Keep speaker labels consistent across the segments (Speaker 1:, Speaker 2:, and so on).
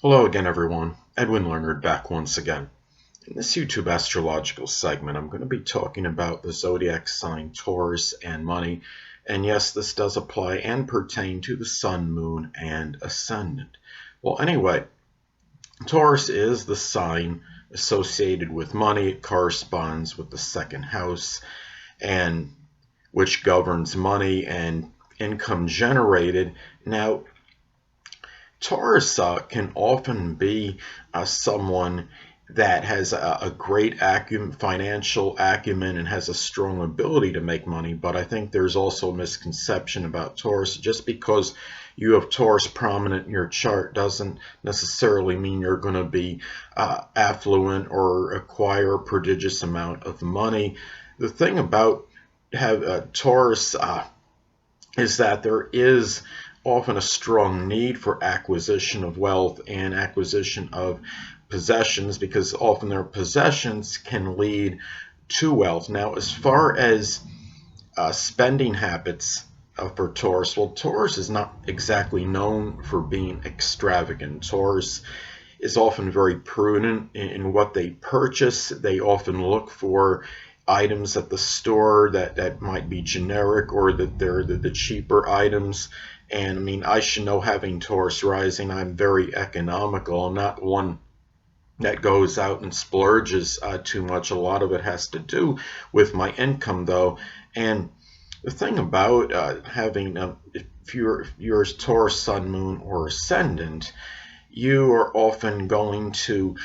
Speaker 1: Hello again, everyone. Edwin Learnard back once again. In this YouTube astrological segment, I'm going to be talking about the zodiac sign Taurus and Money. And yes, this does apply and pertain to the Sun, Moon, and Ascendant. Well, anyway, Taurus is the sign associated with money. It corresponds with the second house, and which governs money and income generated. Now, Taurus can often be someone that has a great financial acumen and has a strong ability to make money. But I think there's also a misconception about Taurus. Just because you have Taurus prominent in your chart doesn't necessarily mean you're going to be affluent or acquire a prodigious amount of money. The thing about Taurus is that there is often a strong need for acquisition of wealth and acquisition of possessions, because often their possessions can lead to wealth. Now, as far as spending habits for Taurus, well, Taurus is not exactly known for being extravagant. Taurus is often very prudent in what they purchase. They often look for items at the store that might be generic, or that they're the cheaper items. And I mean, I should know, having Taurus rising, I'm very economical. I'm not one that goes out and splurges too much. A lot of it has to do with my income, though. And the thing about having, if you're Taurus Sun, Moon, or Ascendant, you are often going to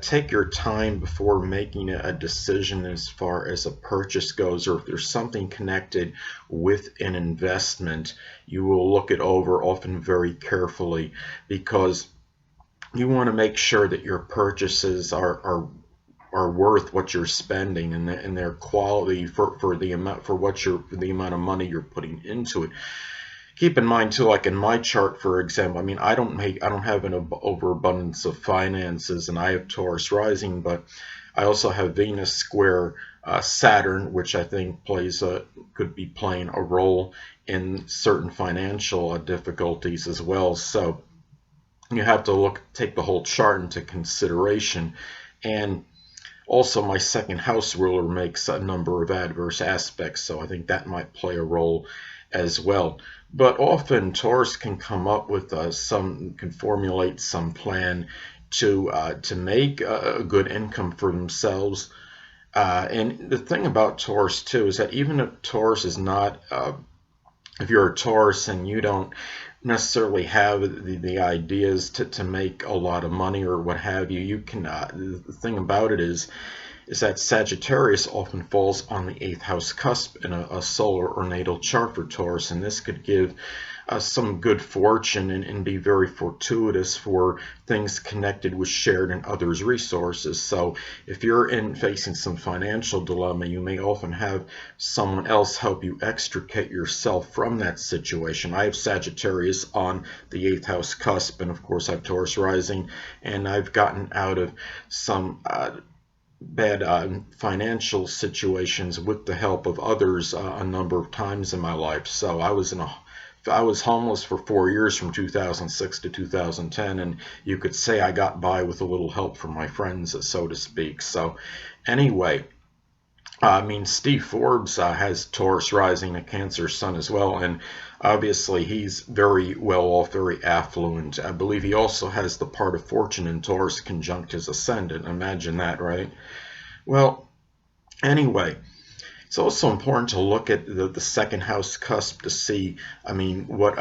Speaker 1: take your time before making a decision as far as a purchase goes, or if there's something connected with an investment, you will look it over often very carefully, because you want to make sure that your purchases are worth what you're spending, and their quality for the amount the amount of money you're putting into it. Keep in mind too, like in my chart, for example, I mean, I don't have an overabundance of finances, and I have Taurus rising, but I also have Venus square Saturn, which I think could be playing a role in certain financial difficulties as well. So you have to take the whole chart into consideration. And also, my second house ruler makes a number of adverse aspects, so I think that might play a role as well. But often Taurus can come up with can formulate some plan to make a good income for themselves. And the thing about Taurus too is that even if Taurus is not, if you're a Taurus and you don't necessarily have the ideas to make a lot of money or what have you, you can. The thing about it is that Sagittarius often falls on the 8th house cusp in a solar or natal chart for Taurus, and this could give some good fortune and be very fortuitous for things connected with shared and others' resources. So if you're facing some financial dilemma, you may often have someone else help you extricate yourself from that situation. I have Sagittarius on the 8th house cusp, and of course I have Taurus rising, and I've gotten out of some bad financial situations with the help of others a number of times in my life. So I was homeless for 4 years, from 2006 to 2010, and you could say I got by with a little help from my friends, so to speak. So anyway, I mean, Steve Forbes has Taurus rising, a Cancer sun as well, and obviously he's very well off, very affluent. I believe he also has the part of fortune in Taurus conjunct his ascendant. Imagine that, right? Well, anyway, it's also important to look at the second house cusp to see, I mean, what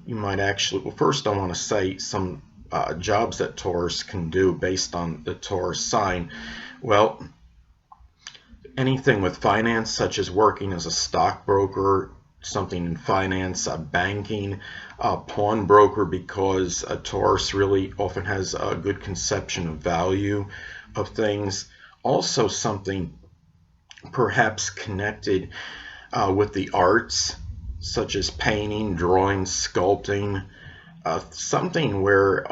Speaker 1: you might actually. Well, first I want to say some jobs that Taurus can do based on the Taurus sign. Well, anything with finance, such as working as a stockbroker, something in finance, banking, pawnbroker, because a Taurus really often has a good conception of value of things. Also, something perhaps connected with the arts, such as painting, drawing, sculpting, something where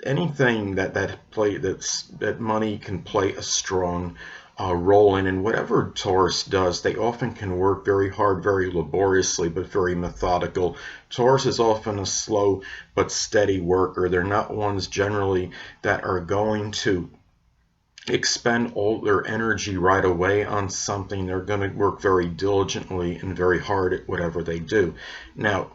Speaker 1: anything that money can play a strong role in. And whatever Taurus does, they often can work very hard, very laboriously, but very methodical. Taurus is often a slow but steady worker. They're not ones generally that are going to expend all their energy right away on something. They're going to work very diligently and very hard at whatever they do. Now,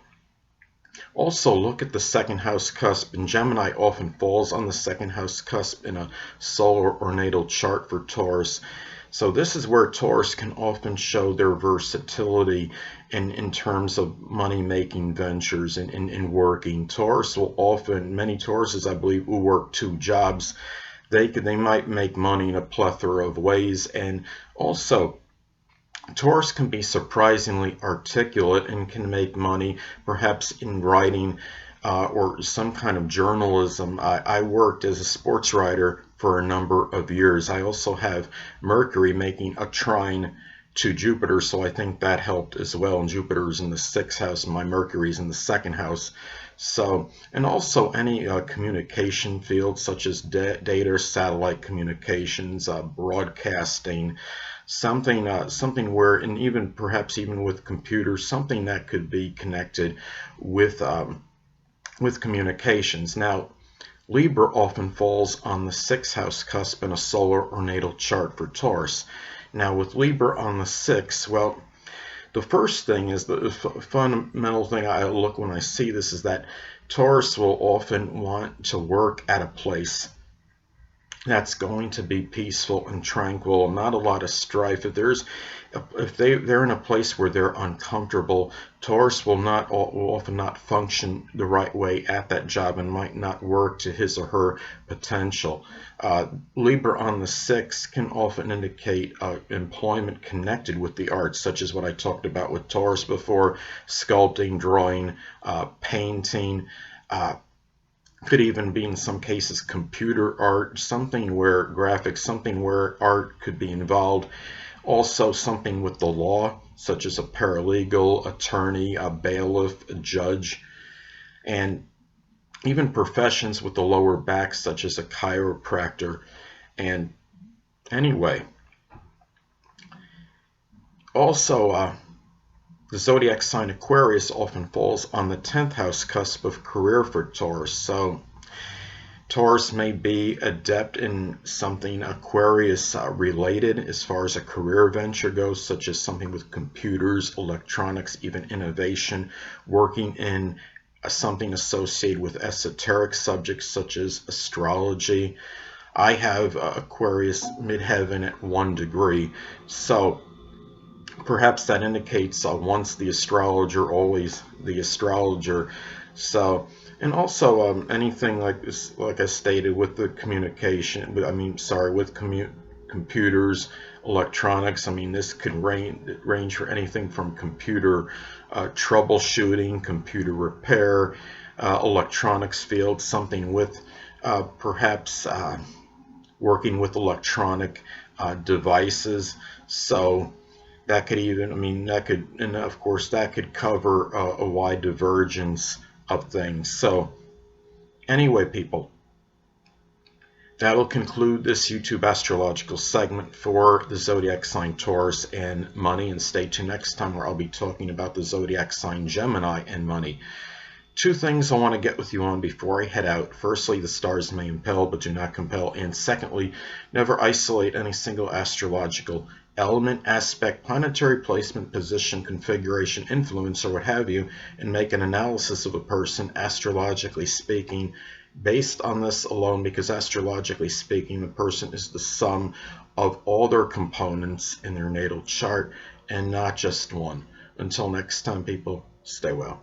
Speaker 1: also look at the second house cusp, and Gemini often falls on the second house cusp in a solar or natal chart for Taurus. So this is where Taurus can often show their versatility in terms of money-making ventures and in working. Taurus will often, many Tauruses I believe, will work 2 jobs. They might make money in a plethora of ways, and also Taurus can be surprisingly articulate and can make money perhaps in writing or some kind of journalism. I worked as a sports writer for a number of years. I also have Mercury making a trine to Jupiter, so I think that helped as well. And Jupiter is in the 6th house, and my Mercury is in the 2nd house. So, and also any communication field such as data, satellite communications, broadcasting, something where, and even perhaps even with computers, something that could be connected with communications. Now, Libra often falls on the 6th house cusp in a solar or natal chart for Taurus. Now, with Libra on the 6th, well, the first thing is the fundamental thing I look when I see this is that Taurus will often want to work at a place that's going to be peaceful and tranquil, not a lot of strife. If they're in a place where they're uncomfortable, Taurus will often not function the right way at that job and might not work to his or her potential. Libra on the 6th can often indicate employment connected with the arts, such as what I talked about with Taurus before: sculpting, drawing, painting. Could even be in some cases computer art, something where graphics, something where art could be involved. Also something with the law, such as a paralegal, attorney, a bailiff, a judge, and even professions with the lower back, such as a chiropractor. And anyway, also the zodiac sign Aquarius often falls on the 10th house cusp of career for Taurus. So Taurus may be adept in something Aquarius related as far as a career venture goes, such as something with computers, electronics, even innovation, working in something associated with esoteric subjects such as astrology. I have Aquarius midheaven at 1 degree, so perhaps that indicates once the astrologer, always the astrologer. So, and also anything like this, like I stated, with the communication, with computers, electronics. This could range for anything from computer troubleshooting, computer repair, electronics field, something with perhaps working with electronic devices. So that could even, and of course that could cover a wide divergence of things. So anyway, people, that'll conclude this YouTube astrological segment for the zodiac sign Taurus and Money, and stay tuned next time where I'll be talking about the zodiac sign Gemini and Money. 2 things I want to get with you on before I head out. Firstly, the stars may impel but do not compel. And secondly, never isolate any single astrological element, aspect, planetary placement, position, configuration, influence, or what have you, and make an analysis of a person, astrologically speaking, based on this alone, because astrologically speaking, the person is the sum of all their components in their natal chart and not just one. Until next time, people, stay well.